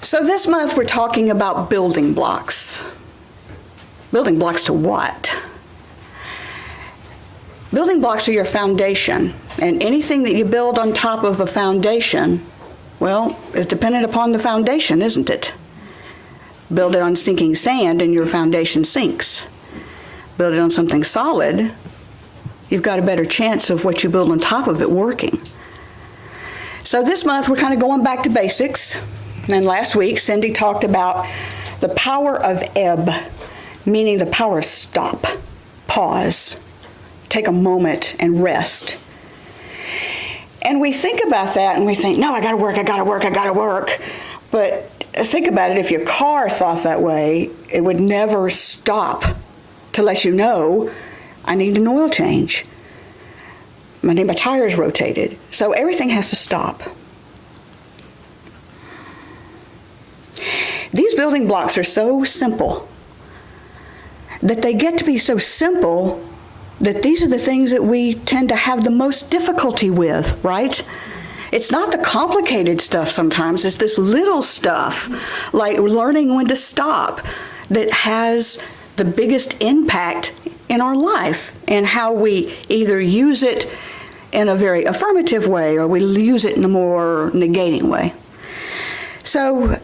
So this month we're talking about building blocks. Building blocks to what? Building blocks are your foundation, and anything that you build on top of a foundation, well, is dependent upon the foundation, isn't it? Build it on sinking sand and your foundation sinks. Build it on something solid, you've got a better chance of what you build on top of it working. So this month we're kind of going back to basics. And last week Cindy talked about the power of ebb, meaning the power of stop, pause, take a moment and rest. And we think about that and we think, no, I gotta work. But think about it, if your car thought that way, it would never stop to let you know, I need an oil change. I need my tires rotated. So everything has to stop. These building blocks are so simple that they get to be so simple that these are the things that we tend to have the most difficulty with, right? It's not the complicated stuff sometimes, it's this little stuff, like learning when to stop, that has the biggest impact in our life and how we either use it in a very affirmative way or we use it in a more negating way. So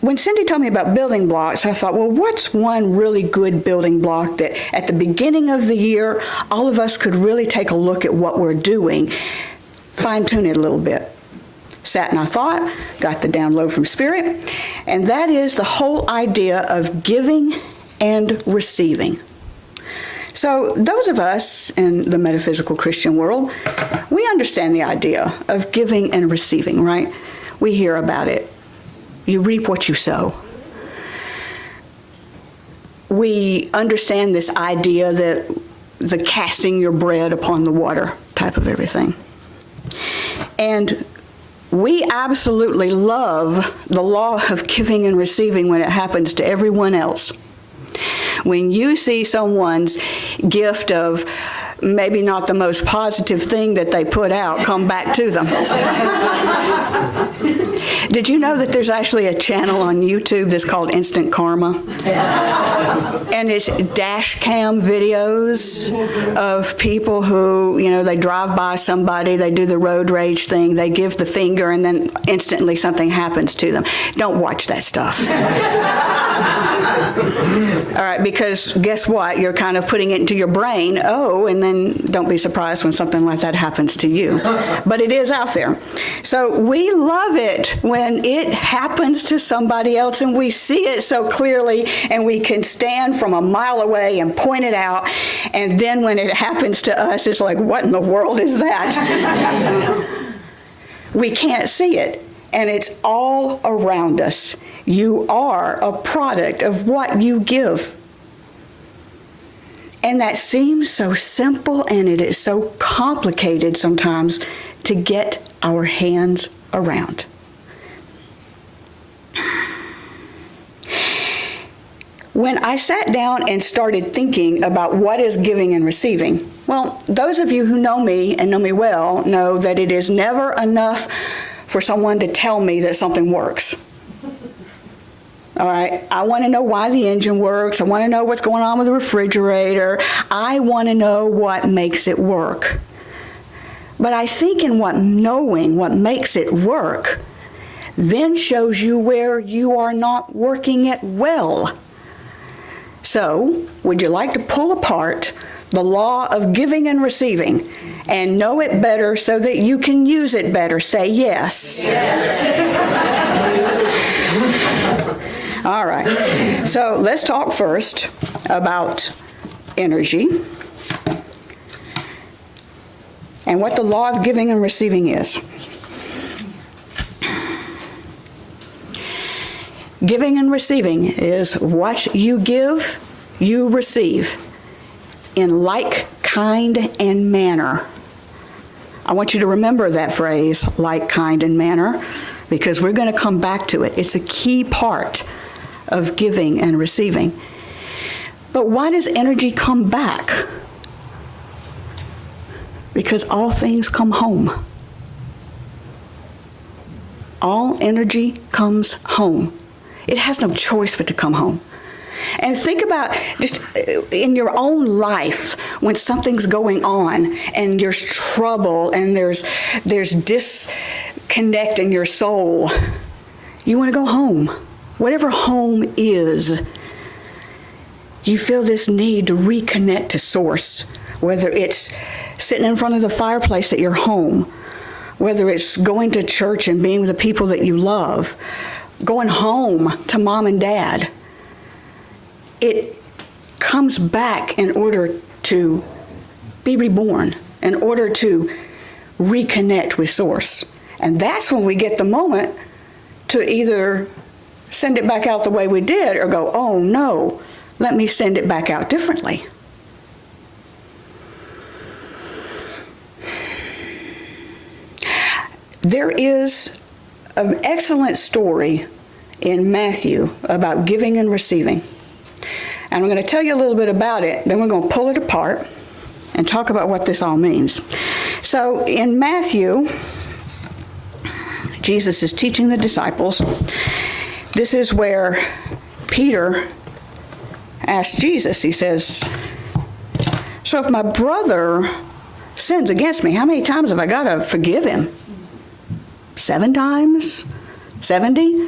when Cindy told me about building blocks, I thought, well, what's one really good building block that at the beginning of the year, all of us could really take a look at what we're doing, fine-tune it a little bit. Sat and I thought, got the download from Spirit, and that is the whole idea of giving and receiving. So those of us in the metaphysical Christian world, we understand the idea of giving and receiving, right? We hear about it. You reap what you sow. We understand this idea that the casting your bread upon the water type of everything. And we absolutely love the law of giving and receiving when it happens to everyone else. When you see someone's gift of maybe not the most positive thing that they put out come back to them. Did you know that there's actually a channel on YouTube that's called Instant Karma? And it's dash cam videos of people who, they drive by somebody, they do the road rage thing, they give the finger, and then instantly something happens to them. Don't watch that stuff. All right, because guess what? You're kind of putting it into your brain, and then don't be surprised when something like that happens to you. But it is out there. So we love it when it happens to somebody else and we see it so clearly and we can stand from a mile away and point it out. And then when it happens to us, it's like, what in the world is that? We can't see it. And it's all around us. You are a product of what you give. And that seems so simple, and it is so complicated sometimes to get our hands around. When I sat down and started thinking about what is giving and receiving, well, those of you who know me and know me well know that it is never enough for someone to tell me that something works. All right, I want to know why the engine works. I want to know what's going on with the refrigerator. I want to know what makes it work. But I think in knowing what makes it work then shows you where you are not working it well. So, would you like to pull apart the law of giving and receiving and know it better so that you can use it better? Say yes. Yes. All right. So let's talk first about energy and what the law of giving and receiving is. Giving and receiving is what you give, you receive in like kind and manner. I want you to remember that phrase, like kind and manner, because we're going to come back to it. It's a key part of giving and receiving. But why does energy come back? Because all things come home. All energy comes home. It has no choice but to come home. And think about just in your own life when something's going on and there's trouble and there's disconnect in your soul. You want to go home. Whatever home is, you feel this need to reconnect to source, whether it's sitting in front of the fireplace at your home, whether it's going to church and being with the people that you love, going home to mom and dad. It comes back in order to be reborn, in order to reconnect with source. And that's when we get the moment to either send it back out the way we did or go, oh no, let me send it back out differently. There is an excellent story in Matthew about giving and receiving. And I'm going to tell you a little bit about it, then we're going to pull it apart and talk about what this all means. So in Matthew, Jesus is teaching the disciples. This is where Peter asked Jesus, he says, so if my brother sins against me, how many times have I got to forgive him? 7 times? 70?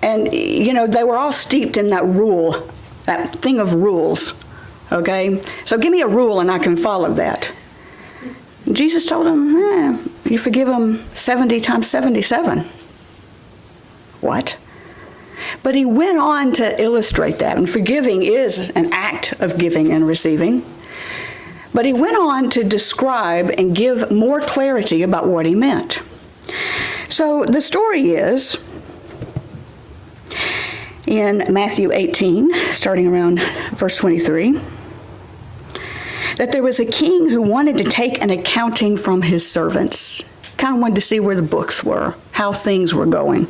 And, they were all steeped in that rule, that thing of rules, okay? So give me a rule and I can follow that. Jesus told him, you forgive him 70 times 77. What? But he went on to illustrate that, and forgiving is an act of giving and receiving. But he went on to describe and give more clarity about what he meant. So the story is, in Matthew 18, starting around verse 23, that there was a king who wanted to take an accounting from his servants. Kind of wanted to see where the books were, how things were going.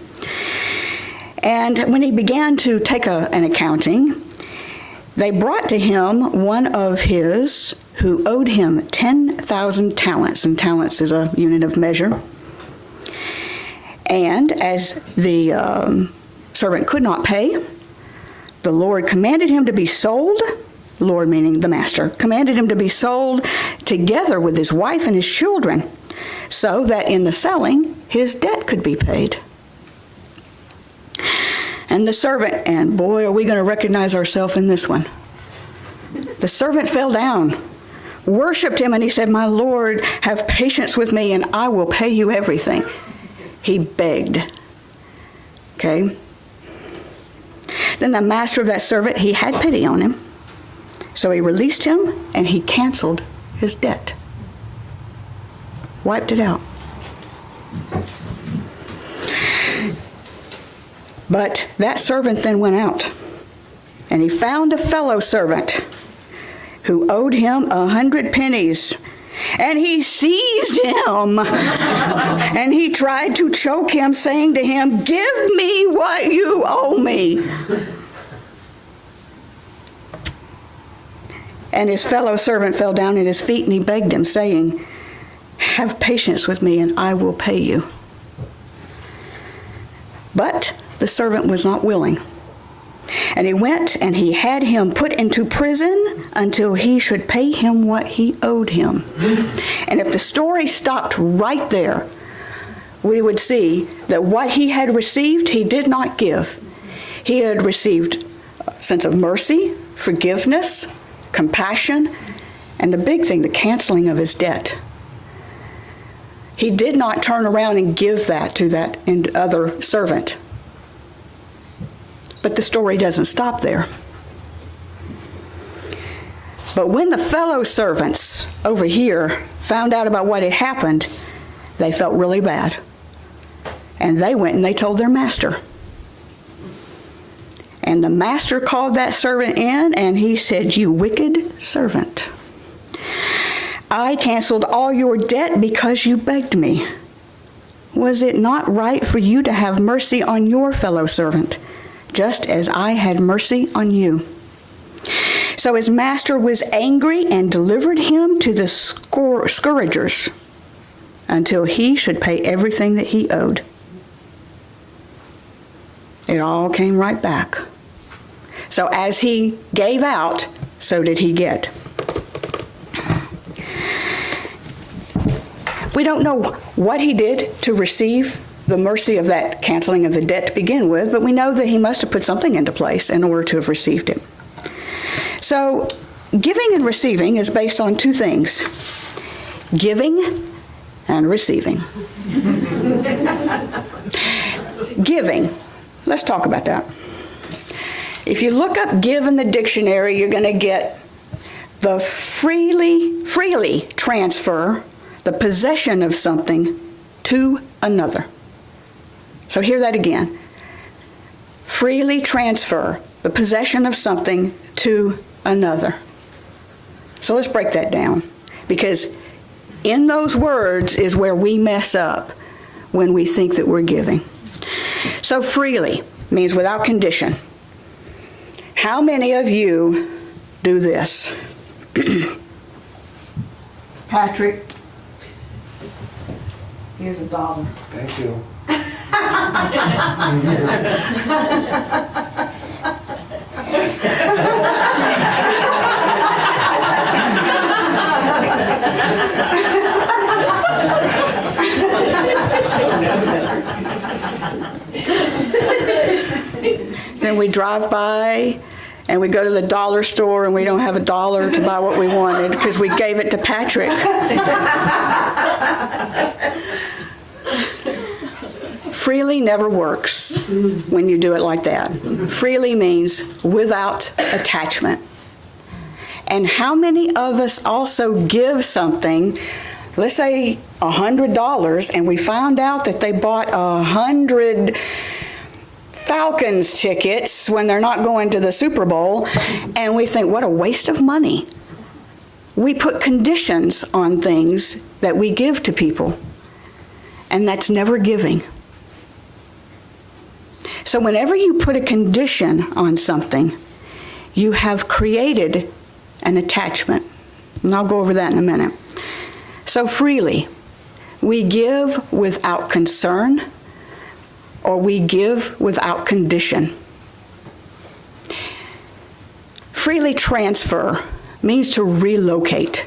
And when he began to take an accounting, they brought to him one of his who owed him 10,000 talents, and talents is a unit of measure. And as the servant could not pay, the Lord commanded him to be sold, Lord meaning the master, commanded him to be sold together with his wife and his children, so that in the selling his debt could be paid. And the servant, and boy, are we going to recognize ourselves in this one. The servant fell down, worshiped him, and he said, my Lord, have patience with me, and I will pay you everything. He begged. Okay? Then the master of that servant, he had pity on him. So he released him, and he canceled his debt. Wiped it out. But that servant then went out, and he found a fellow servant who owed him 100 pennies. And he seized him, and he tried to choke him, saying to him, give me what you owe me. And his fellow servant fell down at his feet, and he begged him, saying, have patience with me, and I will pay you. But the servant was not willing. And he went and he had him put into prison until he should pay him what he owed him. And if the story stopped right there, we would see that what he had received, he did not give. He had received a sense of mercy, forgiveness, compassion, and the big thing, the canceling of his debt. He did not turn around and give that to that other servant. But the story doesn't stop there. But when the fellow servants over here found out about what had happened, they felt really bad. And they went and they told their master. And the master called that servant in, and he said, you wicked servant, I canceled all your debt because you begged me. Was it not right for you to have mercy on your fellow servant, just as I had mercy on you? So his master was angry and delivered him to the scourgers until he should pay everything that he owed. It all came right back. So as he gave out, so did he get. We don't know what he did to receive the mercy of that canceling of the debt to begin with, but we know that he must have put something into place in order to have received it. So giving and receiving is based on two things: giving and receiving. Giving. Let's talk about that. If you look up give in the dictionary, you're going to get the freely transfer the possession of something to another. So hear that again. Freely transfer the possession of something to another. So let's break that down, because in those words is where we mess up when we think that we're giving. So freely means without condition. How many of you do this? Patrick, here's $1. Thank you. Then we drive by and we go to the dollar store and we don't have $1 to buy what we wanted because we gave it to Patrick. Freely never works when you do it like that. Freely means without attachment. And how many of us also give something, let's say $100, and we found out that they bought 100 Falcons tickets when they're not going to the Super Bowl, and we think, what a waste of money. We put conditions on things that we give to people, and that's never giving. So whenever you put a condition on something, you have created an attachment. And I'll go over that in a minute. So freely, we give without concern, or we give without condition. Freely transfer means to relocate.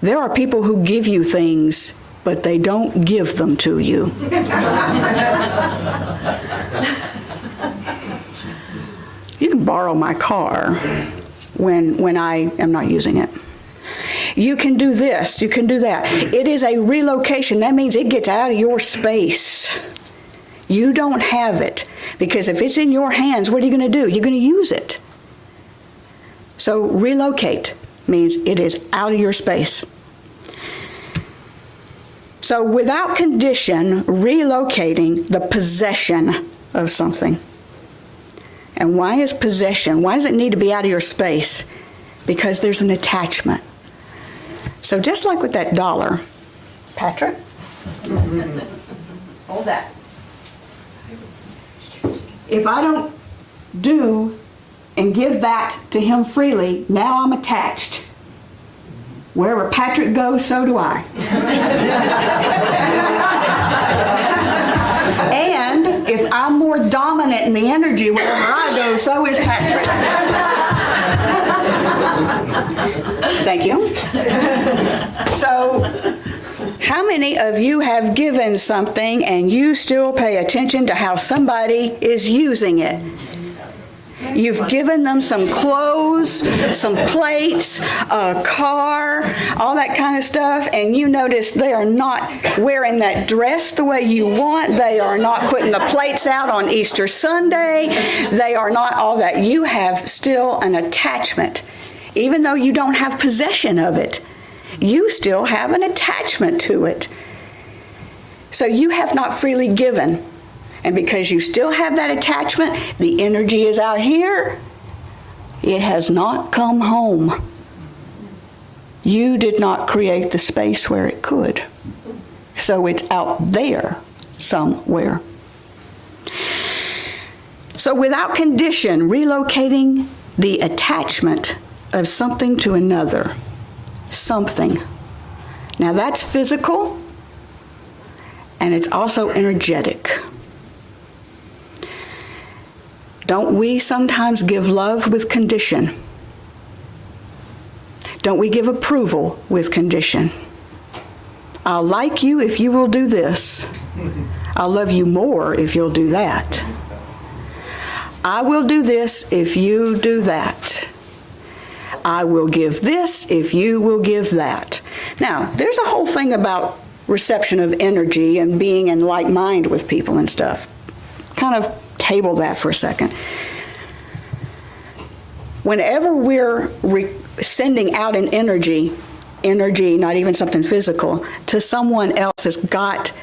There are people who give you things, but they don't give them to you. You can borrow my car when I am not using it. You can do this, you can do that. It is a relocation. That means it gets out of your space. You don't have it, because if it's in your hands, what are you going to do? You're going to use it. So relocate means it is out of your space. So without condition, relocating the possession of something. And why is possession? Why does it need to be out of your space? Because there's an attachment. So just like with that $1, Patrick, hold that. If I don't do and give that to him freely, now I'm attached. Wherever Patrick goes, so do I. And if I'm more dominant in the energy wherever I go, so is Patrick. Thank you. So, how many of you have given something and you still pay attention to how somebody is using it? You've given them some clothes, some plates, a car, all that kind of stuff, and you notice they are not wearing that dress the way you want. They are not putting the plates out on Easter Sunday. They are not all that. You have still an attachment. Even though you don't have possession of it, you still have an attachment to it. So you have not freely given. And because you still have that attachment, the energy is out here. It has not come home. You did not create the space where it could. So it's out there somewhere. So without condition, relocating the attachment of something to another. Something. Now that's physical, and it's also energetic. Don't we sometimes give love with condition? Don't we give approval with condition? I'll like you if you will do this. I'll love you more if you'll do that. I will do this if you do that. I will give this if you will give that. Now, there's a whole thing about reception of energy and being in like mind with people and stuff. Kind of table that for a second. Whenever we're sending out an energy, not even something physical, to someone else that's got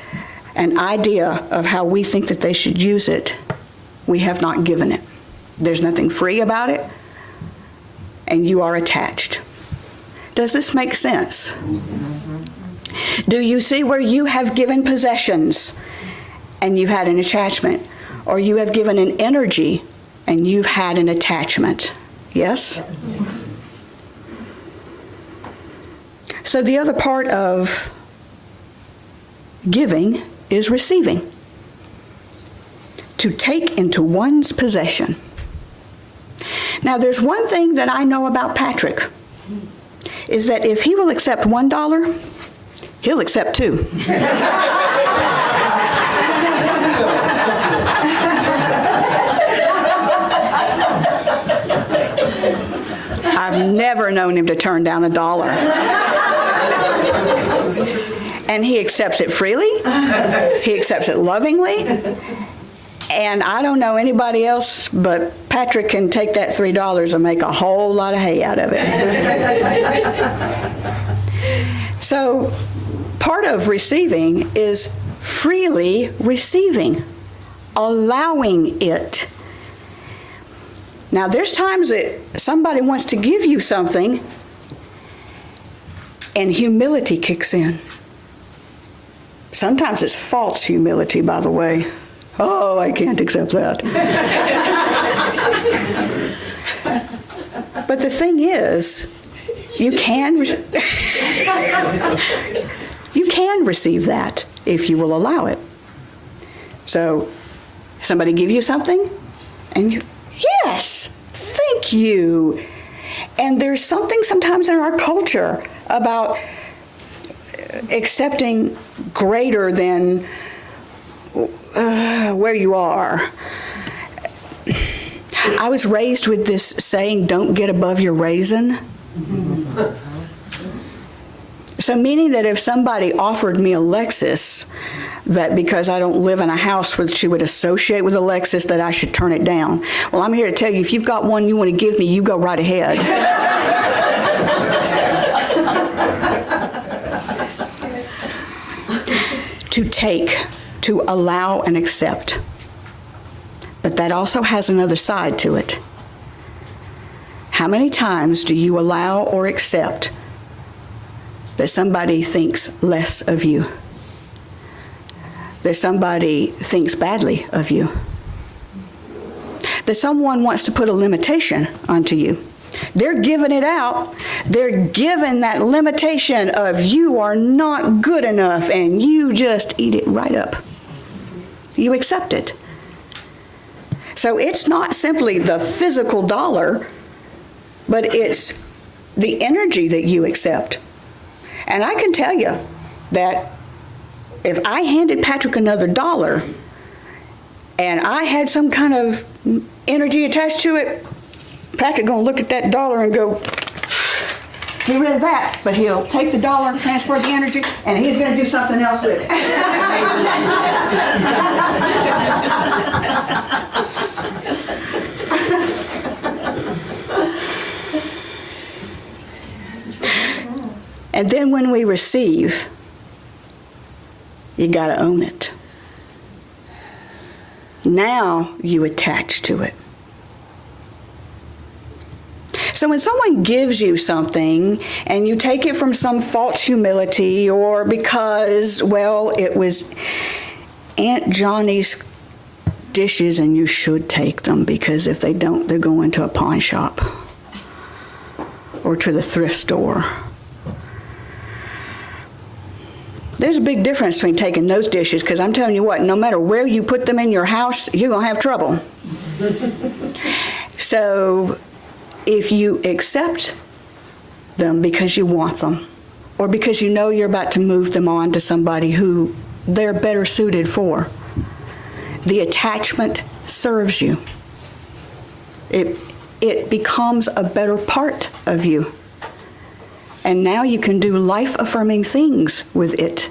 an idea of how we think that they should use it, we have not given it. There's nothing free about it, and you are attached. Does this make sense? Do you see where you have given possessions and you've had an attachment, or you have given an energy and you've had an attachment? Yes? So the other part of giving is receiving. To take into one's possession. Now, there's one thing that I know about Patrick, is that if he will accept $1, he'll accept $2. I've never known him to turn down $1. And he accepts it freely. He accepts it lovingly. And I don't know anybody else, but Patrick can take that $3 and make a whole lot of hay out of it. So part of receiving is freely receiving, allowing it. Now, there's times that somebody wants to give you something and humility kicks in. Sometimes it's false humility, by the way. Oh, I can't accept that. But the thing is, you can receive that if you will allow it. So, somebody give you something, and you, yes, thank you. And there's something sometimes in our culture about accepting greater than where you are. I was raised with this saying, don't get above your raisin. So meaning that if somebody offered me a Lexus, that because I don't live in a house where she would associate with a Lexus, that I should turn it down. Well, I'm here to tell you, if you've got one you want to give me, you go right ahead. To take, to allow and accept. But that also has another side to it. How many times do you allow or accept that somebody thinks less of you? That somebody thinks badly of you? That someone wants to put a limitation onto you? They're giving it out. They're giving that limitation of you are not good enough, and you just eat it right up. You accept it. So it's not simply the physical dollar, but it's the energy that you accept. And I can tell you that if I handed Patrick another $1 and I had some kind of energy attached to it, Patrick gonna look at that $1 and go, get rid of that. But he'll take the $1, transfer the energy, and he's gonna do something else with it. And then when we receive, you gotta own it. Now you attach to it. So when someone gives you something and you take it from some false humility, or because, well, it was Aunt Johnny's dishes and you should take them, because if they don't, they're going to a pawn shop or to the thrift store. There's a big difference between taking those dishes, because I'm telling you what, no matter where you put them in your house, you're going to have trouble. So if you accept them because you want them, or because you know you're about to move them on to somebody who they're better suited for, the attachment serves you. It becomes a better part of you. And now you can do life-affirming things with it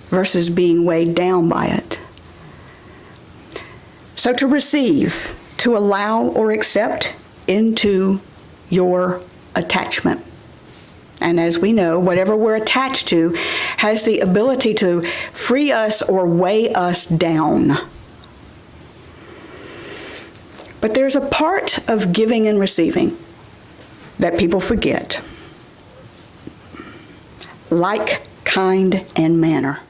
versus being weighed down by it. So to receive, to allow or accept into your attachment. And as we know, whatever we're attached to has the ability to free us or weigh us down. But there's a part of giving and receiving that people forget. Like, kind, and manner.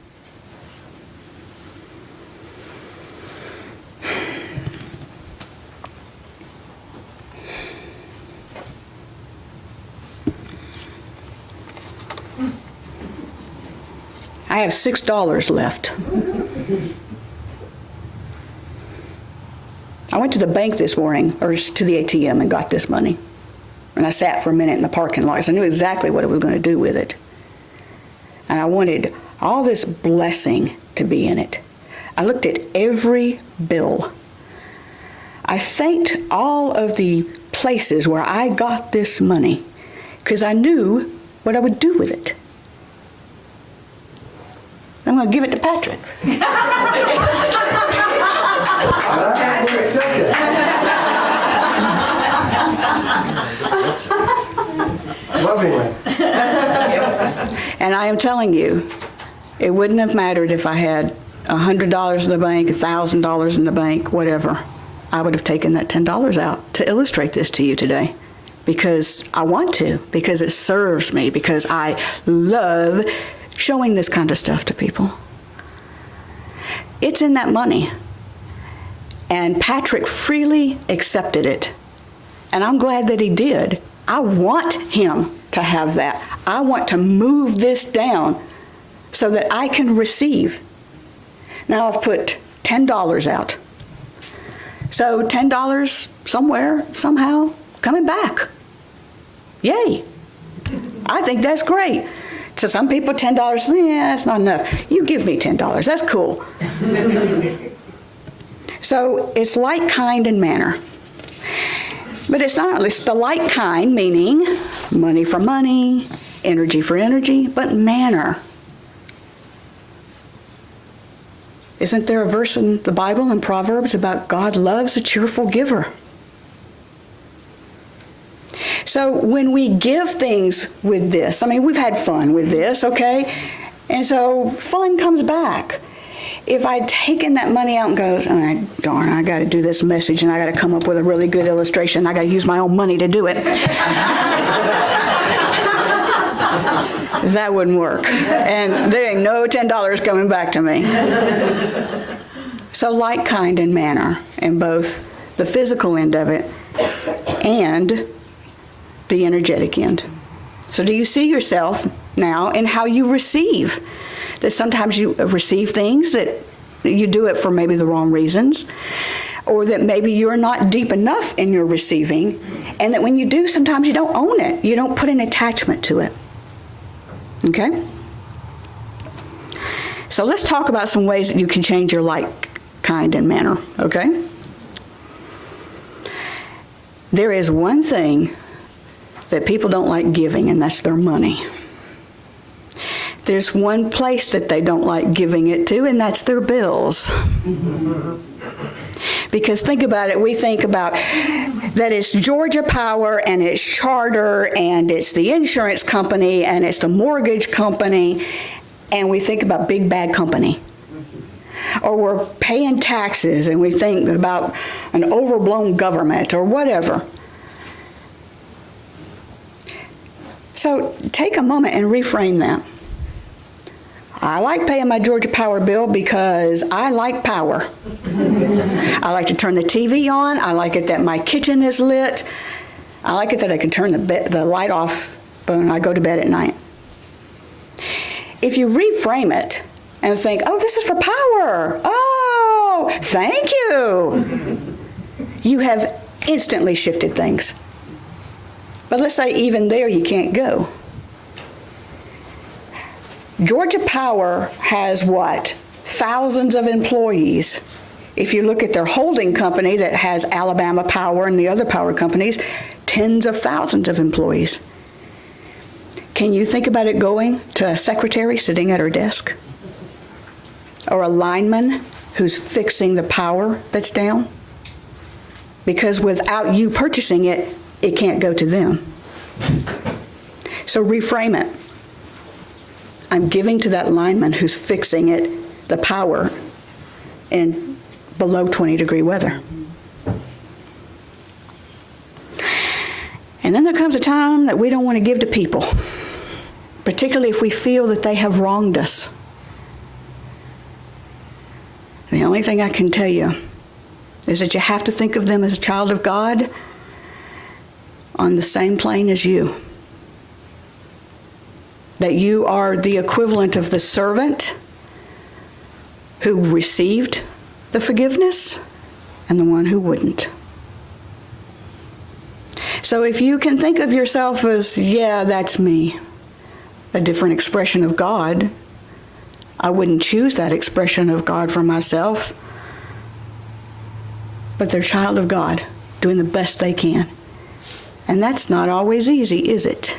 I have $6 left. I went to the bank this morning, or to the ATM, and got this money. And I sat for a minute in the parking lot, so I knew exactly what I was going to do with it. And I wanted all this blessing to be in it. I looked at every bill. I thanked all of the places where I got this money, because I knew what I would do with it. I'm going to give it to Patrick. Lovingly. And I am telling you, it wouldn't have mattered if I had $100 in the bank, $1,000 in the bank, whatever. I would have taken that $10 out to illustrate this to you today. Because I want to, because it serves me, because I love showing this kind of stuff to people. It's in that money. And Patrick freely accepted it. And I'm glad that he did. I want him to have that. I want to move this down so that I can receive. Now I've put $10 out. So $10 somewhere, somehow, coming back. Yay. I think that's great. To some people, $10, yeah, that's not enough. You give me $10, that's cool. So it's like, kind, and manner. But it's not only the like kind, meaning money for money, energy for energy, but manner. Isn't there a verse in the Bible in Proverbs about God loves a cheerful giver? So when we give things with this, I mean, we've had fun with this, okay? And so fun comes back. If I'd taken that money out and go, oh, darn, I got to do this message and I got to come up with a really good illustration. I got to use my own money to do it. That wouldn't work. And there ain't no $10 coming back to me. So like, kind, and manner in both the physical end of it and the energetic end. So do you see yourself now in how you receive? That sometimes you receive things that you do it for maybe the wrong reasons, or that maybe you're not deep enough in your receiving, and that when you do, sometimes you don't own it. You don't put an attachment to it. Okay? So let's talk about some ways that you can change your like, kind, and manner. Okay? There is one thing that people don't like giving, and that's their money. There's one place that they don't like giving it to, and that's their bills. Because think about it, we think about that it's Georgia Power, and it's Charter, and it's the insurance company, and it's the mortgage company, and we think about big bad company. Or we're paying taxes, and we think about an overblown government, or whatever. So take a moment and reframe that. I like paying my Georgia Power bill because I like power. I like to turn the TV on. I like it that my kitchen is lit. I like it that I can turn the light off when I go to bed at night. If you reframe it and think, oh, this is for power. Oh, thank you. you have instantly shifted things. But let's say even there you can't go. Georgia Power has what? Thousands of employees. If you look at their holding company that has Alabama Power and the other power companies, tens of thousands of employees. Can you think about it going to a secretary sitting at her desk? Or a lineman who's fixing the power that's down? Because without you purchasing it, it can't go to them. So reframe it. I'm giving to that lineman who's fixing it the power in below 20-degree weather. And then there comes a time that we don't want to give to people, particularly if we feel that they have wronged us. The only thing I can tell you is that you have to think of them as a child of God on the same plane as you. That you are the equivalent of the servant who received the forgiveness and the one who wouldn't. So if you can think of yourself as, yeah, that's me, a different expression of God, I wouldn't choose that expression of God for myself, but they're a child of God, doing the best they can. And that's not always easy, is it?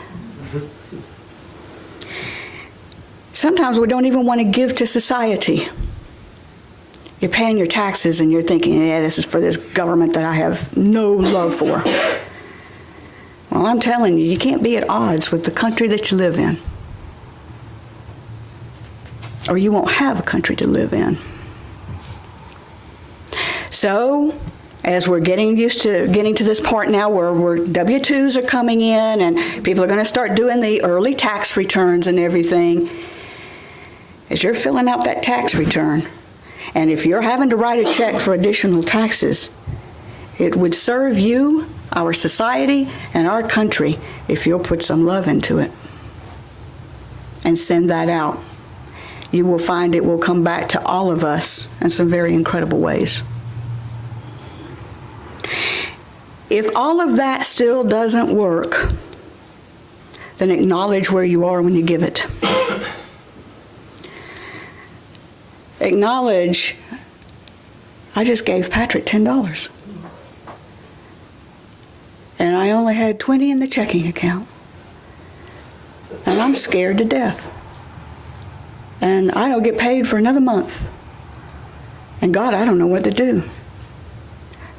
Sometimes we don't even want to give to society. You're paying your taxes and you're thinking, yeah, this is for this government that I have no love for. Well, I'm telling you, you can't be at odds with the country that you live in. Or you won't have a country to live in. So, as we're getting to this part now where W-2s are coming in and people are going to start doing the early tax returns and everything, as you're filling out that tax return, and if you're having to write a check for additional taxes, it would serve you, our society, and our country if you'll put some love into it and send that out. You will find it will come back to all of us in some very incredible ways. If all of that still doesn't work, then acknowledge where you are when you give it. Acknowledge, I just gave Patrick $10. And I only had 20 in the checking account. And I'm scared to death. And I don't get paid for another month. And God, I don't know what to do.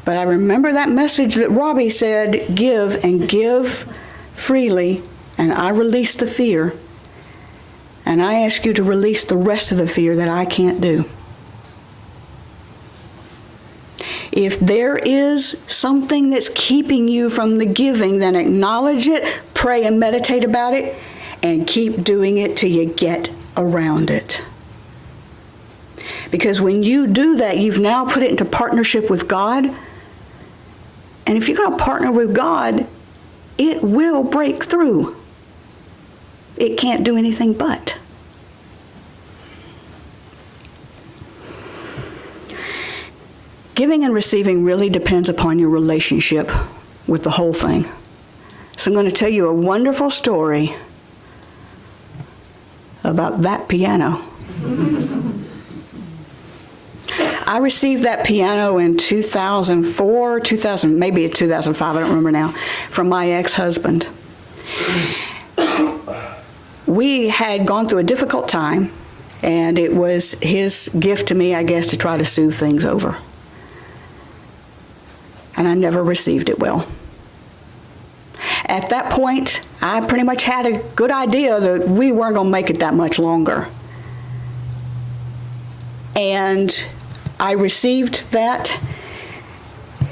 But I remember that message that Robbie said, give and give freely, and I release the fear. And I ask you to release the rest of the fear that I can't do. If there is something that's keeping you from the giving, then acknowledge it, pray and meditate about it, and keep doing it till you get around it. Because when you do that, you've now put it into partnership with God. And if you're going to partner with God, it will break through. It can't do anything but. Giving and receiving really depends upon your relationship with the whole thing. So I'm going to tell you a wonderful story about that piano. I received that piano in 2004, maybe 2005, I don't remember now, from my ex-husband. We had gone through a difficult time, and it was his gift to me, I guess, to try to soothe things over. And I never received it well. At that point, I pretty much had a good idea that we weren't going to make it that much longer. And I received that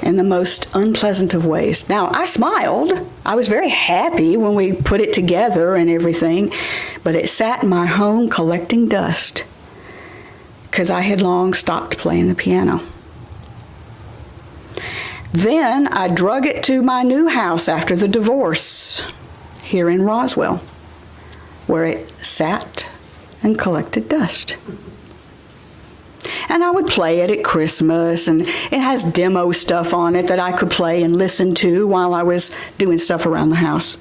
in the most unpleasant of ways. Now, I smiled. I was very happy when we put it together and everything, but it sat in my home collecting dust because I had long stopped playing the piano. Then I drug it to my new house after the divorce here in Roswell, where it sat and collected dust. And I would play it at Christmas, and it has demo stuff on it that I could play and listen to while I was doing stuff around the house.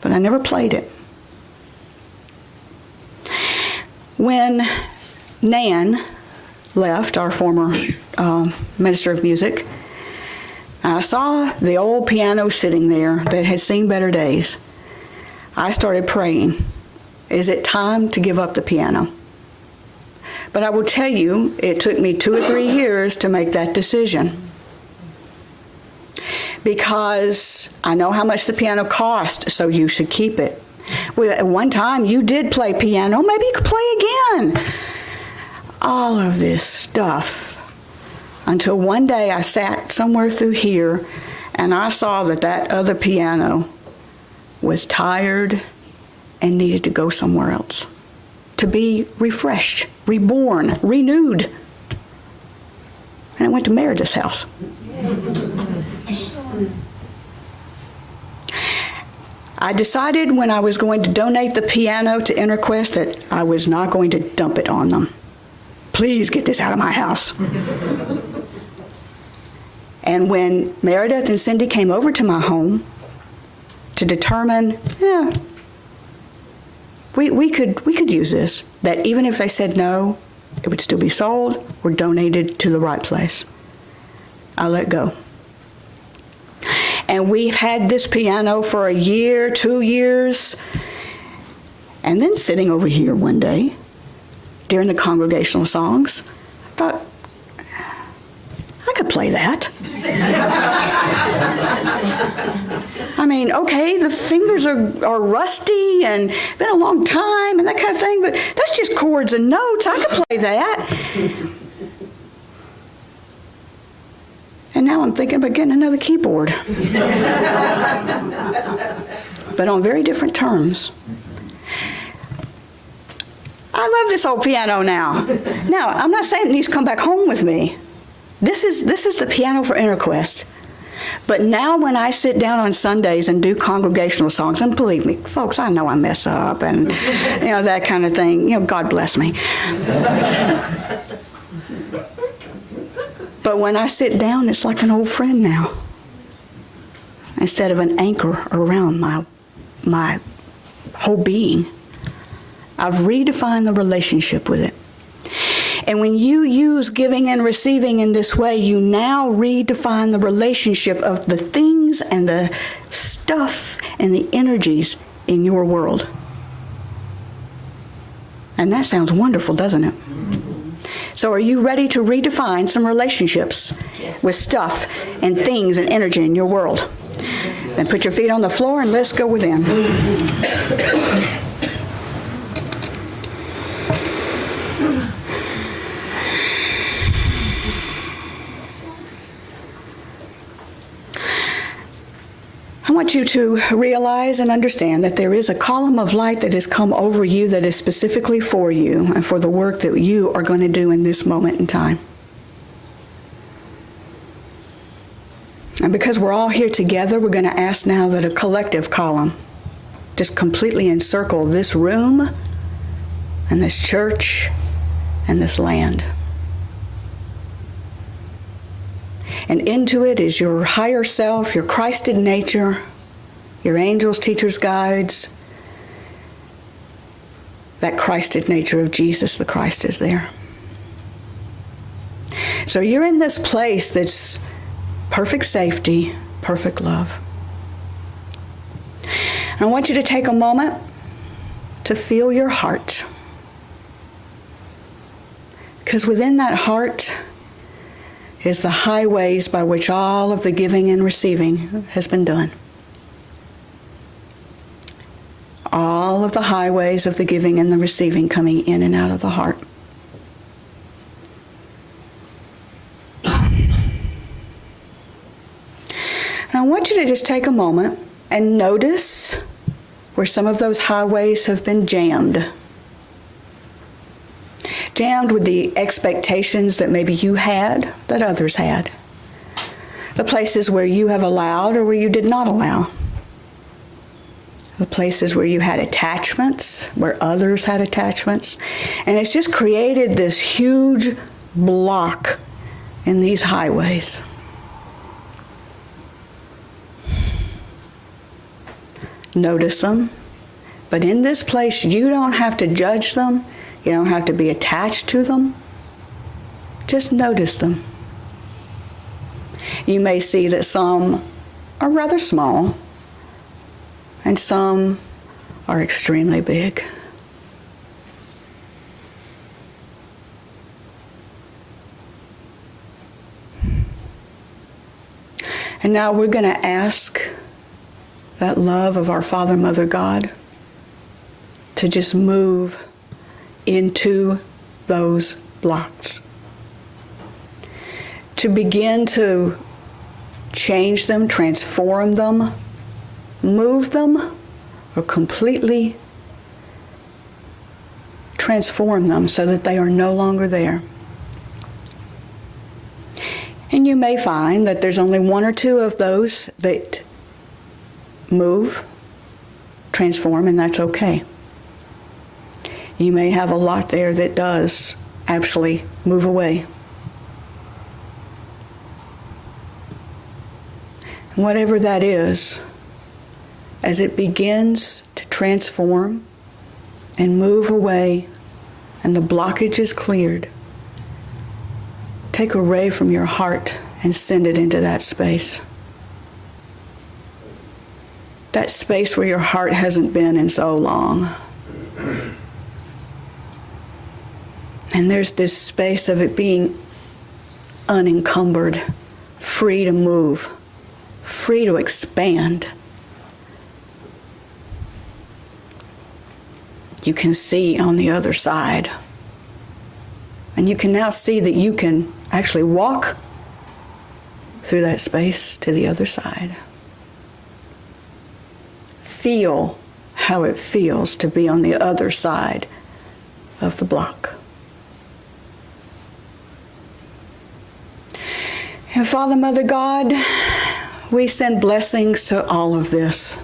But I never played it. When Nan left, our former minister of music, I saw the old piano sitting there that had seen better days. I started praying, is it time to give up the piano? But I will tell you, it took me 2 or 3 years to make that decision. Because I know how much the piano cost, so you should keep it. Well, at one time, you did play piano. Maybe you could play again. All of this stuff. Until one day I sat somewhere through here, and I saw that that other piano was tired and needed to go somewhere else. To be refreshed, reborn, renewed. And I went to Meredith's house. I decided when I was going to donate the piano to InterQuest that I was not going to dump it on them. Please get this out of my house. And when Meredith and Cindy came over to my home to determine, we could use this, that even if they said no, it would still be sold or donated to the right place, I let go. And we've had this piano for a year, 2 years, and then sitting over here one day during the congregational songs, I thought, I could play that. I mean, okay, the fingers are rusty and been a long time and that kind of thing, but that's just chords and notes. I could play that. And now I'm thinking about getting another keyboard. But on very different terms. I love this old piano now. Now, I'm not saying it needs to come back home with me. This is the piano for InterQuest. But now when I sit down on Sundays and do congregational songs, and believe me, folks, I know I mess up and, that kind of thing. God bless me. But when I sit down, it's like an old friend now. Instead of an anchor around my whole being. I've redefined the relationship with it. And when you use giving and receiving in this way, you now redefine the relationship of the things and the stuff and the energies in your world. And that sounds wonderful, doesn't it? So are you ready to redefine some relationships with stuff and things and energy in your world? Then put your feet on the floor and let's go within. I want you to realize and understand that there is a column of light that has come over you that is specifically for you and for the work that you are going to do in this moment in time. And because we're all here together, we're going to ask now that a collective column just completely encircle this room and this church and this land. And into it is your higher self, your Christed nature, your angels, teachers, guides. That Christed nature of Jesus, the Christ, is there. So you're in this place that's perfect safety, perfect love. And I want you to take a moment to feel your heart. Because within that heart is the highways by which all of the giving and receiving has been done. All of the highways of the giving and the receiving coming in and out of the heart. And I want you to just take a moment and notice where some of those highways have been jammed. Jammed with the expectations that maybe you had, that others had. The places where you have allowed or where you did not allow. The places where you had attachments, where others had attachments. And it's just created this huge block in these highways. Notice them. But in this place, you don't have to judge them. You don't have to be attached to them. Just notice them. You may see that some are rather small and some are extremely big. And now we're going to ask that love of our Father, Mother, God to just move into those blocks. To begin to change them, transform them, move them, or completely transform them so that they are no longer there. And you may find that there's only one or two of those that move, transform, and that's okay. You may have a lot there that does actually move away. Whatever that is, as it begins to transform and move away and the blockage is cleared, take a ray from your heart and send it into that space. That space where your heart hasn't been in so long. And there's this space of it being unencumbered, free to move, free to expand. You can see on the other side. And you can now see that you can actually walk through that space to the other side. Feel how it feels to be on the other side of the block. And Father, Mother, God, we send blessings to all of this.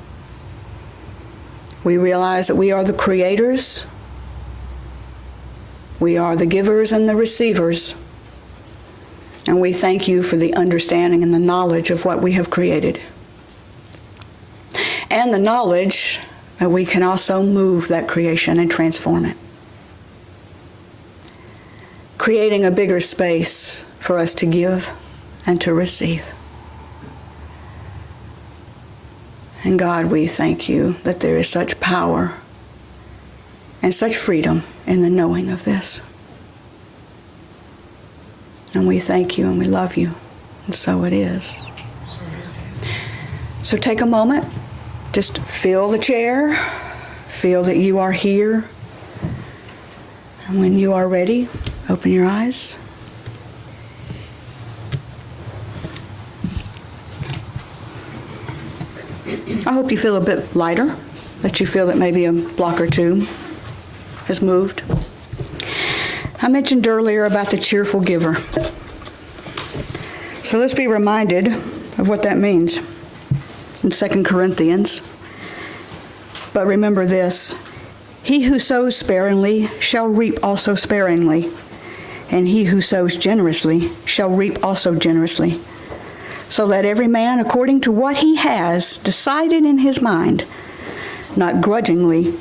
We realize that we are the creators. We are the givers and the receivers. And we thank you for the understanding and the knowledge of what we have created. And the knowledge that we can also move that creation and transform it. Creating a bigger space for us to give and to receive. And God, we thank you that there is such power and such freedom in the knowing of this. And we thank you and we love you. And so it is. So take a moment. Just feel the chair. Feel that you are here. And when you are ready, open your eyes. I hope you feel a bit lighter, that you feel that maybe a block or two has moved. I mentioned earlier about the cheerful giver. So let's be reminded of what that means in 2 Corinthians. But remember this, he who sows sparingly shall reap also sparingly, and he who sows generously shall reap also generously. So let every man, according to what he has decided in his mind, not grudgingly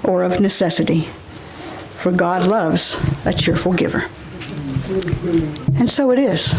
or of necessity, for God loves a cheerful giver. And so it is.